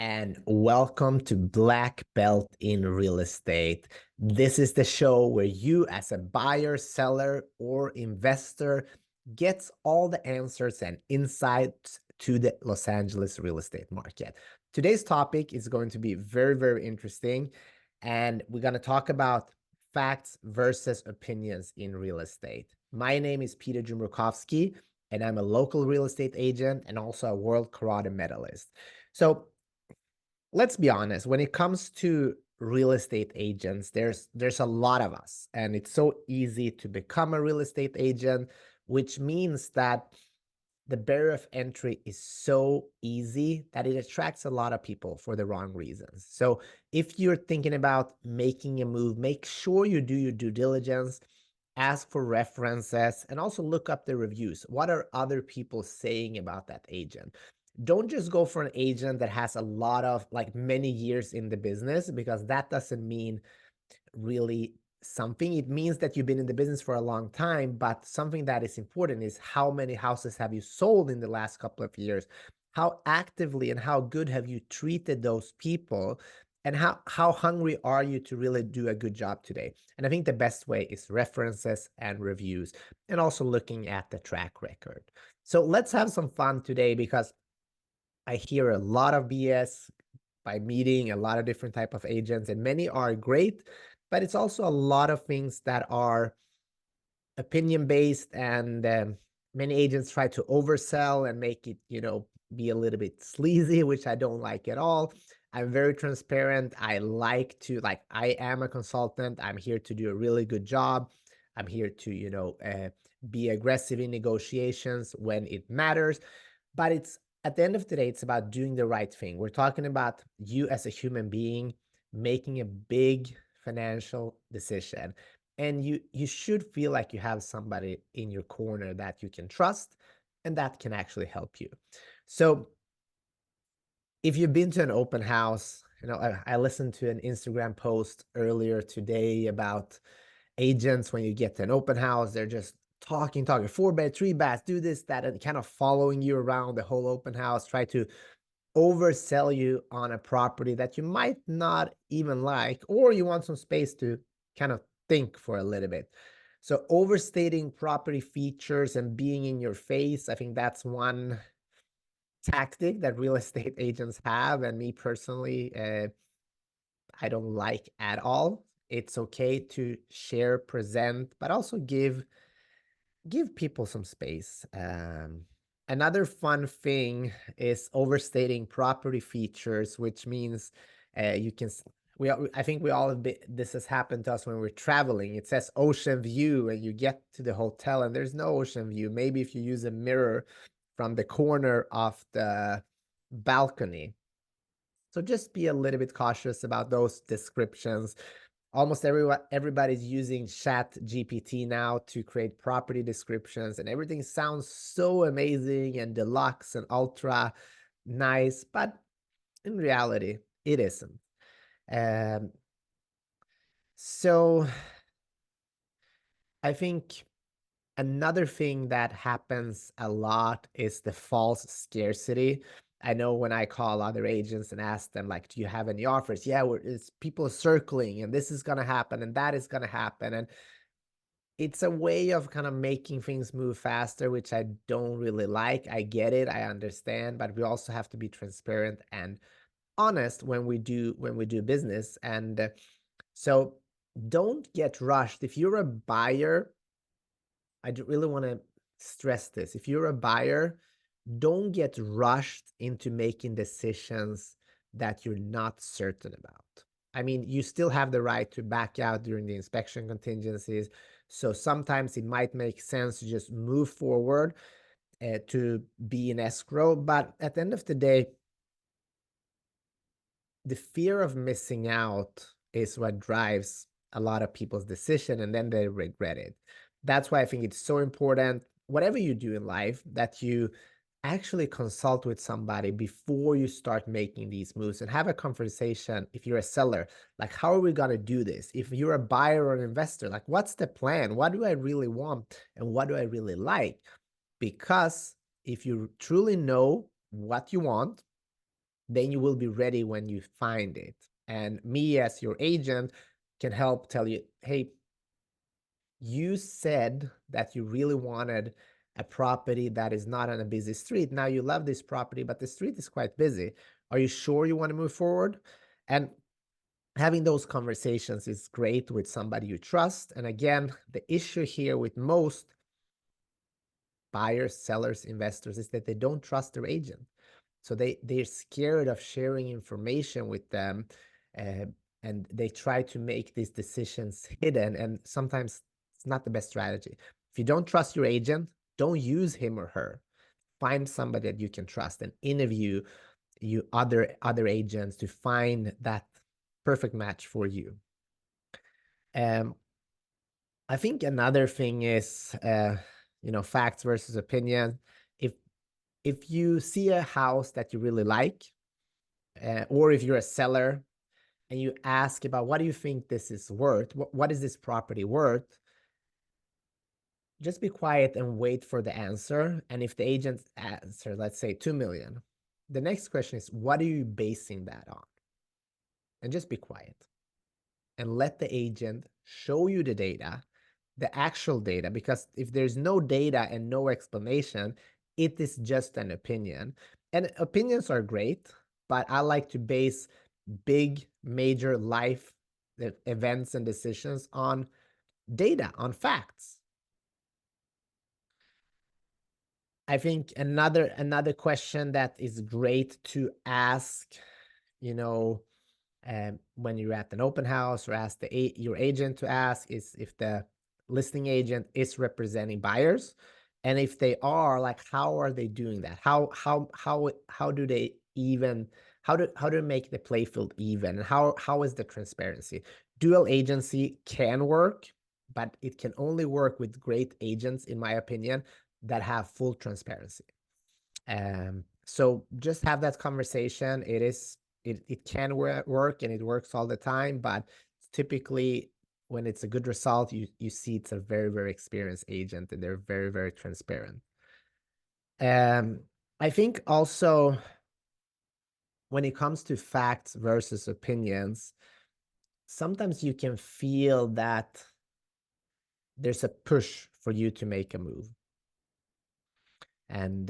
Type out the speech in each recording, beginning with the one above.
and welcome to Black Belt in Real Estate. This is the show where you, as a buyer, seller, or investor, gets all the answers and insights to the Los Angeles real estate market. Today's topic is going to be very, very interesting, and we're going to talk about facts versus opinions in real estate. My name is Peter Jumrukovski, and I'm a local real estate agent and also a world karate medalist. So let's be honest, when it comes to real estate agents, there's a lot of us, and it's so easy to become a real estate agent, which means that the barrier of entry is so easy that it attracts a lot of people for the wrong reasons. So if you're thinking about making a move, make sure you do your due diligence, ask for references, and also look up the reviews. What are other people saying about that agent? Don't just go for an agent that has a lot of many years in the business, because that doesn't mean really something. It means that you've been in the business for a long time, but something that is important is how many houses have you sold in the last couple of years? How actively and how good have you treated those people? And how hungry are you to really do a good job today? And I think the best way is references and reviews, and also looking at the track record. So let's have some fun today, because I hear a lot of BS by meeting a lot of different type of agents, and many are great, but it's also a lot of things that are opinion based, and many agents try to oversell and make it, be a little bit sleazy, which I don't like at all. I'm very transparent. I am a consultant. I'm here to do a really good job. I'm here to, be aggressive in negotiations when it matters. But at the end of the day, it's about doing the right thing. We're talking about you as a human being making a big financial decision. And you should feel like you have somebody in your corner that you can trust and that can actually help you. So if you've been to an open house, I listened to an Instagram post earlier today about agents. When you get to an open house, they're just talking, 4 bed, 3 baths, do this, that, and kind of following you around the whole open house, try to oversell you on a property that you might not even like, or you want some space to kind of think for a little bit. So overstating property features and being in your face, I think that's one tactic that real estate agents have, and me personally, I don't like at all. It's okay to share, present, but also give people some space. Another fun thing is overstating property features, which means you can. I think we all have been, this has happened to us when we're traveling. It says ocean view, and you get to the hotel and there's no ocean view. Maybe if you use a mirror from the corner of the balcony. So just be a little bit cautious about those descriptions. Almost everybody's using Chat GPT now to create property descriptions, and everything sounds so amazing and deluxe and ultra nice, but in reality, it isn't. Um, so I think another thing that happens a lot is the false scarcity. I know when I call other agents and ask them, do you have any offers? Yeah, it's people circling, and this is going to happen, and that is going to happen. And it's a way of kind of making things move faster, which I don't really like. I get it. I understand. But we also have to be transparent and honest when we do business. And so don't get rushed. If you're a buyer, I really want to stress this. If you're a buyer, don't get rushed into making decisions that you're not certain about. I mean, you still have the right to back out during the inspection contingencies. So sometimes it might make sense to just move forward to be in escrow. But at the end of the day, the fear of missing out is what drives a lot of people's decision, and then they regret it. That's why I think it's so important, whatever you do in life, that you actually consult with somebody before you start making these moves, and have a conversation. If you're a seller, how are we going to do this? If you're a buyer or an investor, what's the plan? What do I really want? And what do I really like? Because if you truly know what you want, then you will be ready when you find it. And me as your agent can help tell you, hey, you said that you really wanted a property that is not on a busy street. Now you love this property, but the street is quite busy. Are you sure you want to move forward? And having those conversations is great with somebody you trust. And again, the issue here with most buyers, sellers, investors is that they don't trust their agent. So they're scared of sharing information with them, uh, and they try to make these decisions hidden. And sometimes it's not the best strategy. If you don't trust your agent, don't use him or her. Find somebody that you can trust and interview other agents to find that perfect match for you. I think another thing is, facts versus opinion. If you see a house that you really like, or if you're a seller and you ask about what do you think this is worth, what is this property worth, just be quiet and wait for the answer. And if the agent answer, let's say 2 million, the next question is, what are you basing that on? And just be quiet and let the agent show you the data, the actual data, because if there's no data and no explanation, it is just an opinion. And opinions are great, but I like to base big, major life events and decisions on data, on facts. I think another question that is great to ask, when you're at an open house, or ask your agent to ask, is if the listing agent is representing buyers, and if they are, like, how are they doing that? How do they even how do make the play field even? And how is the transparency? Dual agency can work, but it can only work with great agents, in my opinion, that have full transparency. So just have that conversation. It can work, and it works all the time, but typically when it's a good result, you see it's a very, very experienced agent, and they're very, very transparent. I think also when it comes to facts versus opinions, sometimes you can feel that there's a push for you to make a move. And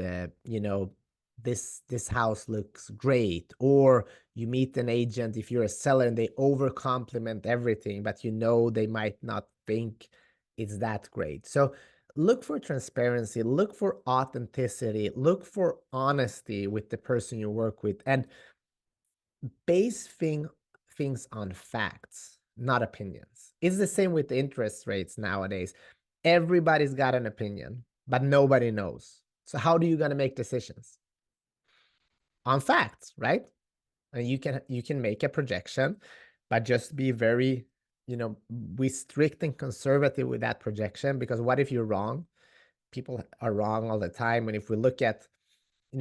this house looks great, or you meet an agent if you're a seller and they over compliment everything, but they might not think it's that great. So look for transparency, look for authenticity, look for honesty with the person you work with, and base things on facts, not opinions. It's the same with the interest rates nowadays. Everybody's got an opinion, but nobody knows. So how are you going to make decisions? On facts, right? And you can make a projection, but just be very, be strict and conservative with that projection, because what if you're wrong? People are wrong all the time. And if we look at,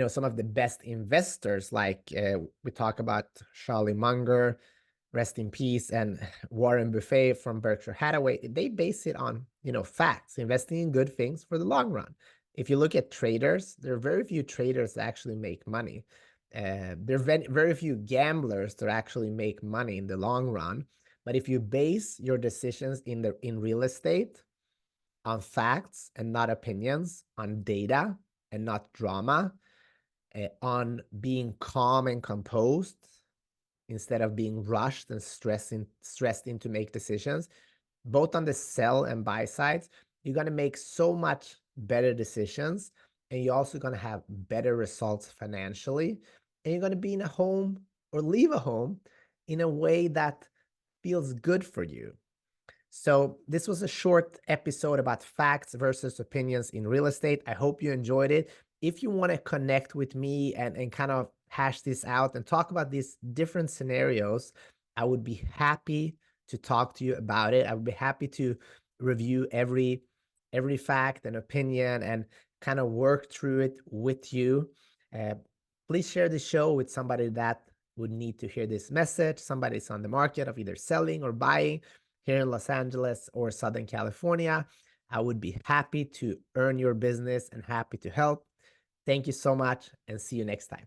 some of the best investors, like we talk about Charlie Munger, rest in peace, and Warren Buffett from Berkshire Hathaway, they base it on, facts, investing in good things for the long run. If you look at traders, there are very few traders that actually make money. There are very few gamblers that actually make money in the long run. But if you base your decisions in real estate on facts and not opinions, on data and not drama, on being calm and composed instead of being rushed and stressed in to make decisions, both on the sell and buy sides, you're going to make so much better decisions, and you're also going to have better results financially, and you're going to be in a home or leave a home in a way that feels good for you. So this was a short episode about facts versus opinions in real estate. I hope you enjoyed it. If you want to connect with me and kind of hash this out and talk about these different scenarios, I would be happy to talk to you about it. I would be happy to review every fact and opinion and kind of work through it with you. Please share the show with somebody that would need to hear this message. Somebody's on the market of either selling or buying here in Los Angeles or Southern California. I would be happy to earn your business and happy to help. Thank you so much, and see you next time.